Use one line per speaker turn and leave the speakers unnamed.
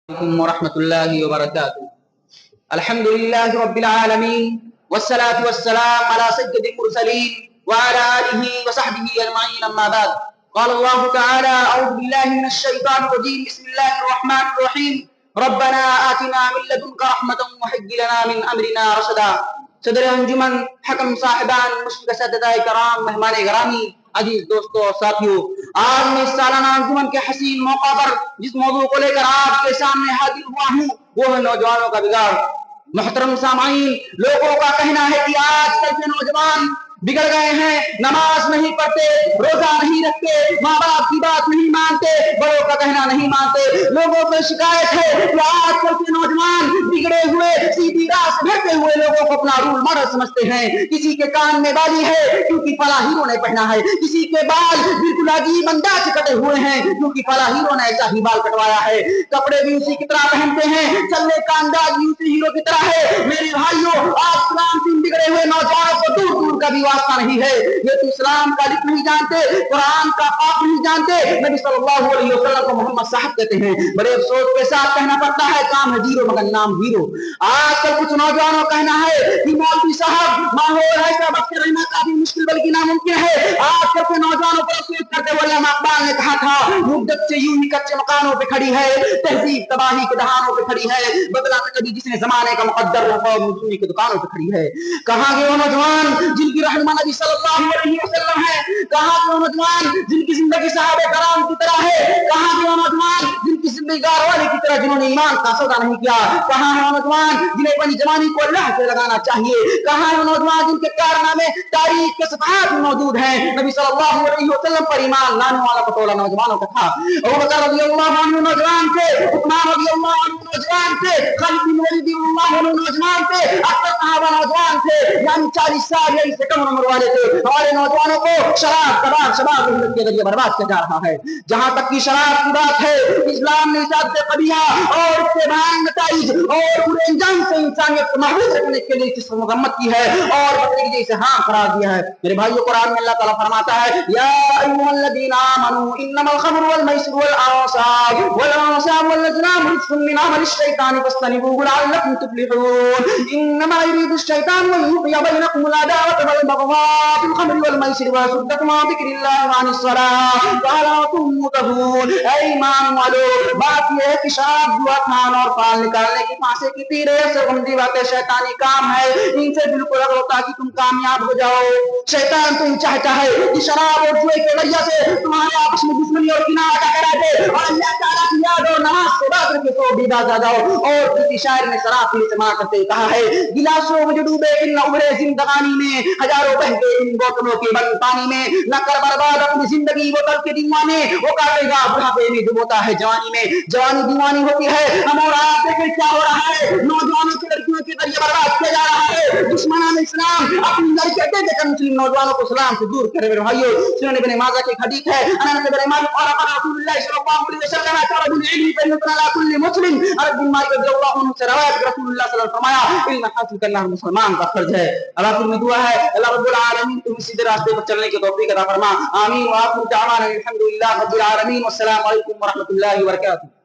عليكم ورحمة الله وبركاته. الحمد لله رب العالمين والصلاة والسلام على سيد المرسلين وعلى آله وصحبه أجمعين. أما بعد، قال الله تعالى: أعوذ بالله من الشيطان الرجيم، بسم الله الرحمن الرحيم. ربنا آتنا من لدنك رحمة وهيئ لنا من أمرنا رشدا. صدر انجمن، حکم صاحبان، مشرق اساتذہ کرام، مہمان گرامی، عزیز دوستوں اور ساتھیوں، آج میں اس سالانہ انجمن کے حسین موقع پر جس موضوع کو لے کر آپ کے سامنے حاضر ہوا ہوں وہ ہے نوجوانوں کا بگاڑ۔ محترم سامعین، لوگوں کا کہنا ہے کہ آج کل کے نوجوان بگڑ گئے ہیں، نماز نہیں پڑھتے، روزہ نہیں رکھتے، ماں باپ کی بات نہیں مانتے، بڑوں کا کہنا نہیں مانتے۔ لوگوں کو شکایت ہے کہ آج کل کے نوجوان بگڑے ہوئے، سیدھی راہ سے بھٹکے ہوئے لوگوں کو اپنا رول ماڈل سمجھتے ہیں۔ کسی کے کان میں بالی ہے کیونکہ فلاں ہیرو نے پہنا ہے، کسی کے بال بالکل عجیب انداز سے کٹے ہوئے ہیں کیونکہ فلاں ہیرو نے ایسا ہی بال کٹوایا ہے، کپڑے بھی اسی کی طرح پہنتے ہیں، چلنے کا انداز بھی اسی ہیرو کی طرح ہے۔ میرے بھائیوں، آج اسلام سے بگڑے ہوئے نوجوانوں کو دور دور کا بھی واسطہ نہیں ہے۔ یہ تو اسلام کا لکھ نہیں جانتے، قرآن کا پاک نہیں جانتے، نبی صلی اللہ علیہ وسلم کو محمد صاحب کہتے ہیں۔ بڑے افسوس کے ساتھ کہنا پڑتا ہے، کام ہے زیرو مگر نام ہیرو۔ آج کل کچھ نوجوانوں کا کہنا ہے کہ مولوی صاحب ماحول ایسا بخش رہنا کافی مشکل بلکہ ناممکن ہے۔ آج کل کے نوجوانوں کو افسوس کرتے ہوئے علامہ اقبال نے کہا تھا، مدت سے یوں ہی کچے مکانوں پہ کھڑی ہے، تہذیب تباہی کے دہانوں پہ کھڑی ہے، بدلا نہ کبھی جس نے زمانے کا مقدر رہا مزدوری کی دکانوں پہ کھڑی ہے۔ کہاں گئے وہ نوجوان جن کی رہنما نبی صلی اللہ علیہ وسلم ہے؟ کہاں گئے وہ نوجوان جن کی زندگی صحابہ کرام کی طرح ہے؟ کہاں گئے وہ نوجوان جن کی زندگی گار والے کی طرح جنہوں نے ایمان کا سودا نہیں کیا؟ کہاں ہے وہ نوجوان جنہیں اپنی جوانی کو اللہ سے لگانا چاہیے؟ کہاں ہے وہ نوجوان جن کے کارنامے تاریخ کے صفحات میں موجود ہیں؟ نبی صلی اللہ علیہ وسلم پر ایمان لانے والا پٹولا نوجوانوں کا تھا۔ ابوبکر رضی اللہ عنہ نوجوان تھے، عثمان رضی اللہ عنہ نوجوان تھے، خالد بن ولید رضی اللہ عنہ نوجوان تھے، اکثر صحابہ نوجوان تھے، یعنی 40 سال یا اس سے کم عمر والے تھے۔ ہمارے نوجوانوں کو شراب کباب شباب کے ذریعے برباد کیا جا رہا ہے۔ جہاں تک کی شراب کی بات ہے، اسلام نے ذات قبیحہ اور اس کے بھیانک نتائج اور برے انجام سے انسانیت کو محفوظ رکھنے کے لیے اس مذمت کی ہے اور بقرعید جیسے ہاں قرار دیا ہے۔ میرے بھائیو، قرآن میں اللہ تعالیٰ فرماتا ہے، یا ایھا الذین آمنوا انما الخمر والمیسر والانصاب والازلام رجس من عمل الشیطان فاجتنبوه لعلکم تفلحون۔ انما یرید الشیطان ان یوقع بینکم العداوة والبغضاء في الخمر والمیسر ویصدکم عن ذکر اللہ وعن الصلاۃ فہل انتم منتہون۔ اے ایمان والو، بات یہ ہے کہ شراب، جوا، کھان اور پال نکالنے کی پھانسی کی تیر سے گندی باتیں شیطانی کام ہے، ان سے بالکل اگر ہوتا کہ تم کامیاب ہو جاؤ۔ شیطان تم چاہتا ہے کہ شراب اور جوئے کے وجہ سے تمہارے آپس میں دشمنی اور کناہ اٹا کرا دے اور اللہ تعالیٰ کی یاد اور نماز سے بات کر کے تو بیدار آ جاؤ۔ اور کسی شاعر نے شراب پی سے منع کرتے کہا ہے، گلاسوں میں ڈوبے ان ابرے زندگانی میں، ہزاروں بہتے ان بوتلوں کے بند پانی میں، نہ کر برباد اپنی زندگی بوتل کے دیوانے، وہ کرے گا بڑھاپے میں جو ہوتا ہے جوانی میں۔ جوانی دیوانی ہوتی ہے، ہم اور آپ دیکھیں کیا ہو رہا ہے، نوجوانوں کی لڑکیوں کے ذریعے برباد کیا جا رہا ہے۔ دشمنان اسلام اپنی لڑکیاں دے دے کر مسلم نوجوانوں کو اسلام سے دور کرے۔ میرے بھائیو، سنن ابن ماجہ کی حدیث ہے، انس بن مالک قال قال رسول اللہ صلی اللہ علیہ وسلم طلب العلم فريضة على كل مسلم۔ انس بن مالک رضی اللہ عنہ سے روایت، رسول اللہ صلی اللہ علیہ وسلم فرمایا، علم حاصل کرنا ہر مسلمان کا فرض ہے۔ اللہ کی دعا ہے، اللہ رب العالمین تم سیدھے راستے پر چلنے کی توفیق عطا فرما، آمین۔ وآخر دعوانا الحمد للہ رب العالمین، والسلام علیکم ورحمۃ اللہ وبرکاتہ۔